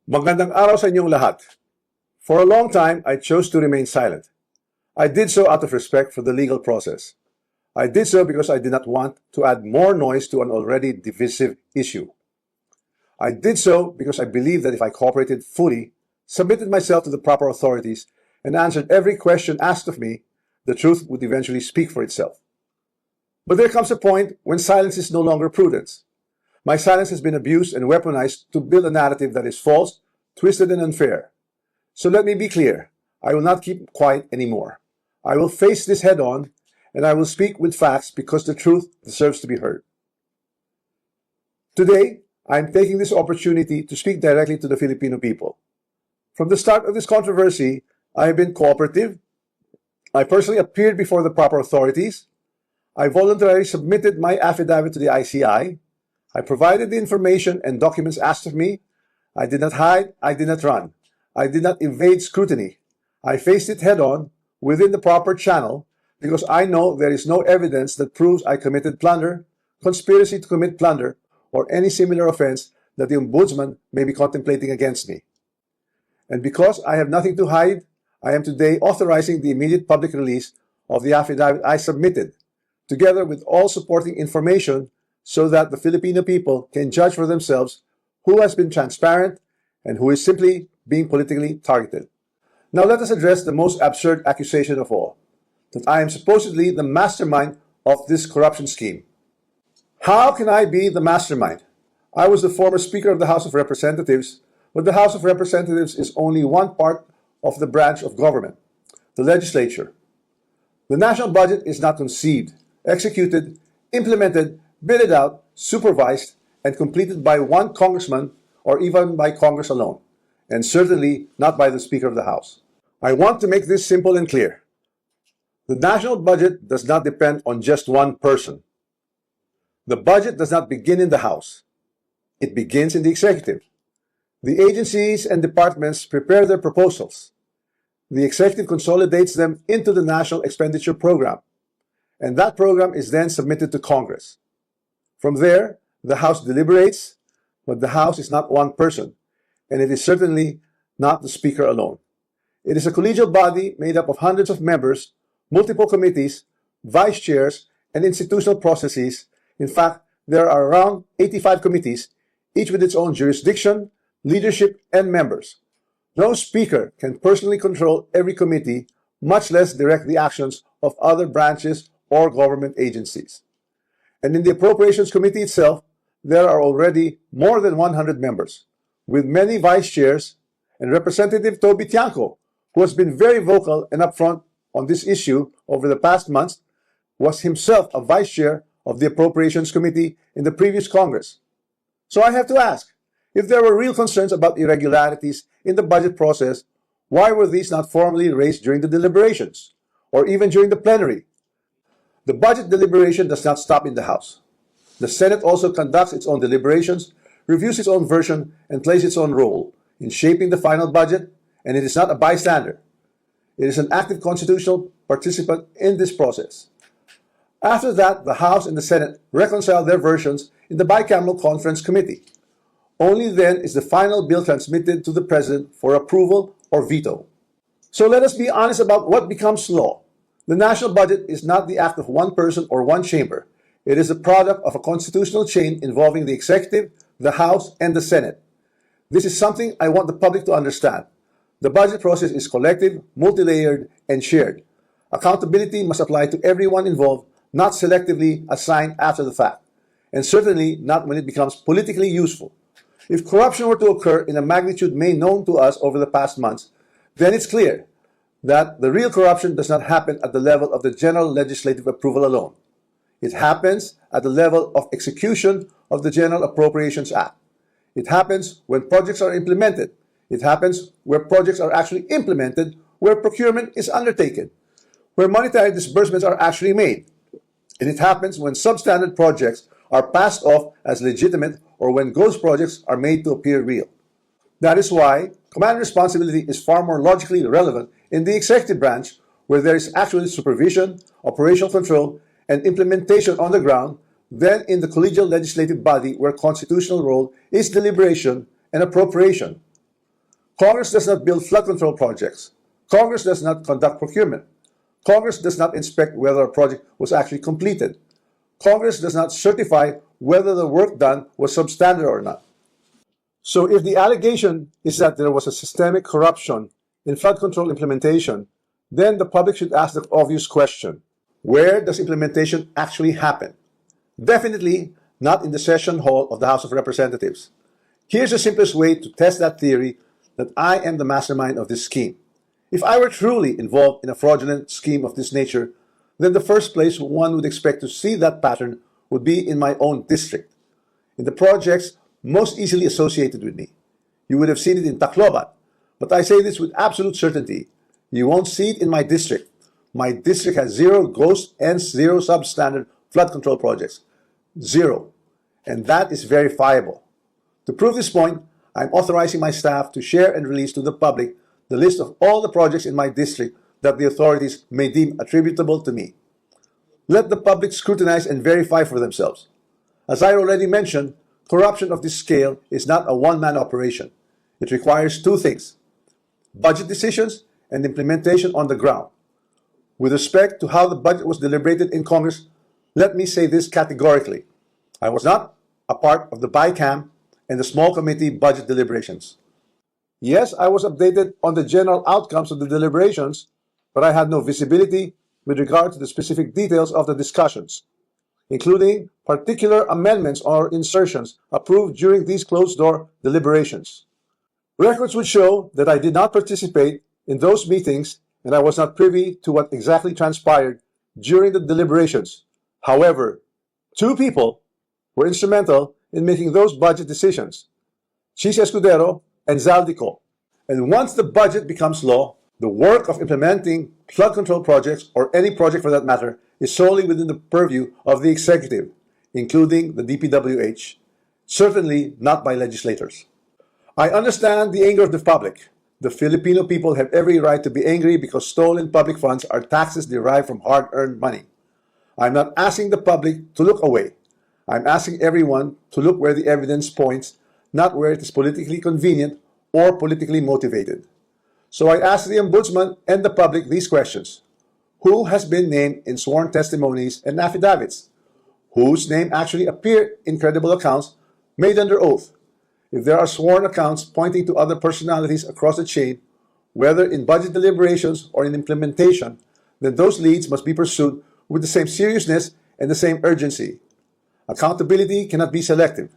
Magandang araw sa inyong lahat. For a long time, I chose to remain silent. I did so out of respect for the legal process. I did so because I did not want to add more noise to an already divisive issue. I did so because I believed that if I cooperated fully, submitted myself to the proper authorities, and answered every question asked of me, the truth would eventually speak for itself. But there comes a point when silence is no longer prudence. My silence has been abused and weaponized to build a narrative that is false, twisted, and unfair. So let me be clear. I will not keep quiet anymore. I will face this head on, and I will speak with facts because the truth deserves to be heard. Today, I am taking this opportunity to speak directly to the Filipino people. From the start of this controversy, I have been cooperative. I personally appeared before the proper authorities. I voluntarily submitted my affidavit to the ICI. I provided the information and documents asked of me. I did not hide. I did not run. I did not evade scrutiny. I faced it head on within the proper channel because I know there is no evidence that proves I committed plunder, conspiracy to commit plunder, or any similar offense that the Ombudsman may be contemplating against me. And because I have nothing to hide, I am today authorizing the immediate public release of the affidavit I submitted, together with all supporting information so that the Filipino people can judge for themselves who has been transparent and who is simply being politically targeted. Now let us address the most absurd accusation of all, that I am supposedly the mastermind of this corruption scheme. How can I be the mastermind? I was the former Speaker of the House of Representatives, but the House of Representatives is only one part of the branch of government, the legislature. The national budget is not conceived, executed, implemented, bidded out, supervised, and completed by one congressman or even by Congress alone, and certainly not by the Speaker of the House. I want to make this simple and clear. The national budget does not depend on just one person. The budget does not begin in the House. It begins in the executive. The agencies and departments prepare their proposals. The executive consolidates them into the National Expenditure Program, and that program is then submitted to Congress. From there, the House deliberates, but the House is not one person, and it is certainly not the Speaker alone. It is a collegial body made up of hundreds of members, multiple committees, vice chairs, and institutional processes. In fact, there are around 85 committees, each with its own jurisdiction, leadership, and members. No speaker can personally control every committee, much less direct the actions of other branches or government agencies. And in the Appropriations Committee itself, there are already more than 100 members, with many vice chairs, and Representative Toby Tiangco, who has been very vocal and upfront on this issue over the past months, was himself a vice chair of the Appropriations Committee in the previous Congress. So I have to ask, if there were real concerns about irregularities in the budget process, why were these not formally raised during the deliberations, or even during the plenary? The budget deliberation does not stop in the House. The Senate also conducts its own deliberations, reviews its own version, and plays its own role in shaping the final budget, and it is not a bystander. It is an active constitutional participant in this process. After that, the House and the Senate reconcile their versions in the bicameral conference committee. Only then is the final bill transmitted to the President for approval or veto. So let us be honest about what becomes law. The national budget is not the act of one person or one chamber. It is the product of a constitutional chain involving the executive, the House, and the Senate. This is something I want the public to understand. The budget process is collective, multi-layered, and shared. Accountability must apply to everyone involved, not selectively assigned after the fact, and certainly not when it becomes politically useful. If corruption were to occur in a magnitude made known to us over the past months, then it's clear that the real corruption does not happen at the level of the general legislative approval alone. It happens at the level of execution of the General Appropriations Act. It happens when projects are implemented. It happens where projects are actually implemented, where procurement is undertaken, where monetary disbursements are actually made. And it happens when substandard projects are passed off as legitimate or when ghost projects are made to appear real. That is why command responsibility is far more logically relevant in the executive branch, where there is actually supervision, operational control, and implementation on the ground, than in the collegial legislative body, where constitutional role is deliberation and appropriation. Congress does not build flood control projects. Congress does not conduct procurement. Congress does not inspect whether a project was actually completed. Congress does not certify whether the work done was substandard or not. So if the allegation is that there was a systemic corruption in flood control implementation, then the public should ask the obvious question: where does implementation actually happen? Definitely not in the session hall of the House of Representatives. Here's the simplest way to test that theory that I am the mastermind of this scheme. If I were truly involved in a fraudulent scheme of this nature, then the first place one would expect to see that pattern would be in my own district, in the projects most easily associated with me. You would have seen it in Tacloban, but I say this with absolute certainty. You won't see it in my district. My district has 0 ghost and 0 substandard flood control projects. 0. And that is verifiable. To prove this point, I'm authorizing my staff to share and release to the public the list of all the projects in my district that the authorities may deem attributable to me. Let the public scrutinize and verify for themselves. As I already mentioned, corruption of this scale is not a one-man operation. It requires 2 things: budget decisions and implementation on the ground. With respect to how the budget was deliberated in Congress, let me say this categorically. I was not a part of the BICAM and the small committee budget deliberations. Yes, I was updated on the general outcomes of the deliberations, but I had no visibility with regard to the specific details of the discussions, including particular amendments or insertions approved during these closed-door deliberations. Records would show that I did not participate in those meetings and I was not privy to what exactly transpired during the deliberations. However, 2 people were instrumental in making those budget decisions: Chis Escudero and Zaldico. And once the budget becomes law, the work of implementing flood control projects, or any project for that matter, is solely within the purview of the executive, including the DPWH, certainly not by legislators. I understand the anger of the public. The Filipino people have every right to be angry because stolen public funds are taxes derived from hard-earned money. I'm not asking the public to look away. I'm asking everyone to look where the evidence points, not where it is politically convenient or politically motivated. So I ask the Ombudsman and the public these questions. Who has been named in sworn testimonies and affidavits? Whose name actually appeared in credible accounts made under oath? If there are sworn accounts pointing to other personalities across the chain, whether in budget deliberations or in implementation, then those leads must be pursued with the same seriousness and the same urgency. Accountability cannot be selective.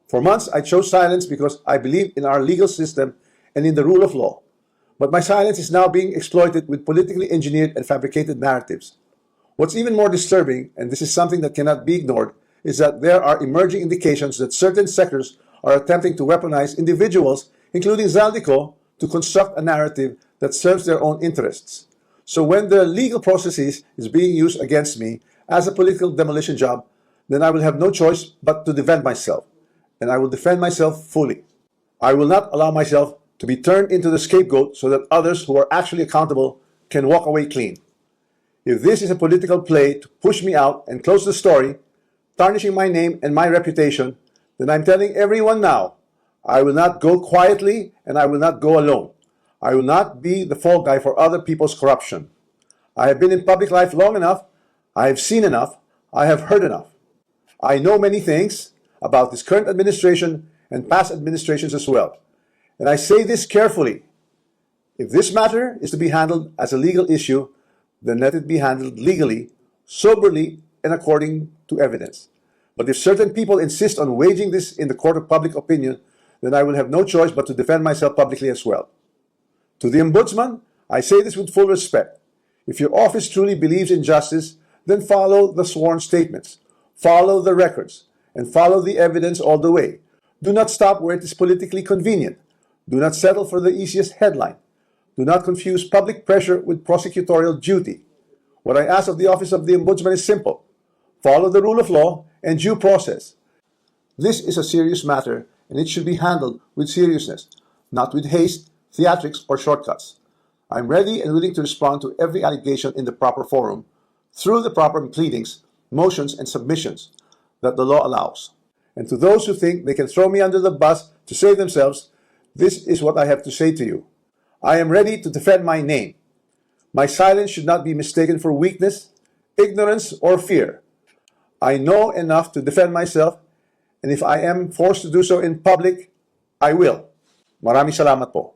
For months, I chose silence because I believe in our legal system and in the rule of law. But my silence is now being exploited with politically engineered and fabricated narratives. What's even more disturbing, and this is something that cannot be ignored, is that there are emerging indications that certain sectors are attempting to weaponize individuals, including Zaldico, to construct a narrative that serves their own interests. So when the legal processes is being used against me as a political demolition job, then I will have no choice but to defend myself. And I will defend myself fully. I will not allow myself to be turned into the scapegoat so that others who are actually accountable can walk away clean. If this is a political play to push me out and close the story, tarnishing my name and my reputation, then I'm telling everyone now, I will not go quietly and I will not go alone. I will not be the fall guy for other people's corruption. I have been in public life long enough. I have seen enough. I have heard enough. I know many things about this current administration and past administrations as well. And I say this carefully. If this matter is to be handled as a legal issue, then let it be handled legally, soberly, and according to evidence. But if certain people insist on waging this in the court of public opinion, then I will have no choice but to defend myself publicly as well. To the Ombudsman, I say this with full respect. If your office truly believes in justice, then follow the sworn statements, follow the records, and follow the evidence all the way. Do not stop where it is politically convenient. Do not settle for the easiest headline. Do not confuse public pressure with prosecutorial duty. What I ask of the Office of the Ombudsman is simple. Follow the rule of law and due process. This is a serious matter and it should be handled with seriousness, not with haste, theatrics, or shortcuts. I'm ready and willing to respond to every allegation in the proper forum, through the proper pleadings, motions, and submissions that the law allows. And to those who think they can throw me under the bus to save themselves, This is what I have to say to you. I am ready to defend my name. My silence should not be mistaken for weakness, ignorance, or fear. I know enough to defend myself, and if I am forced to do so in public, I will. Maraming salamat po.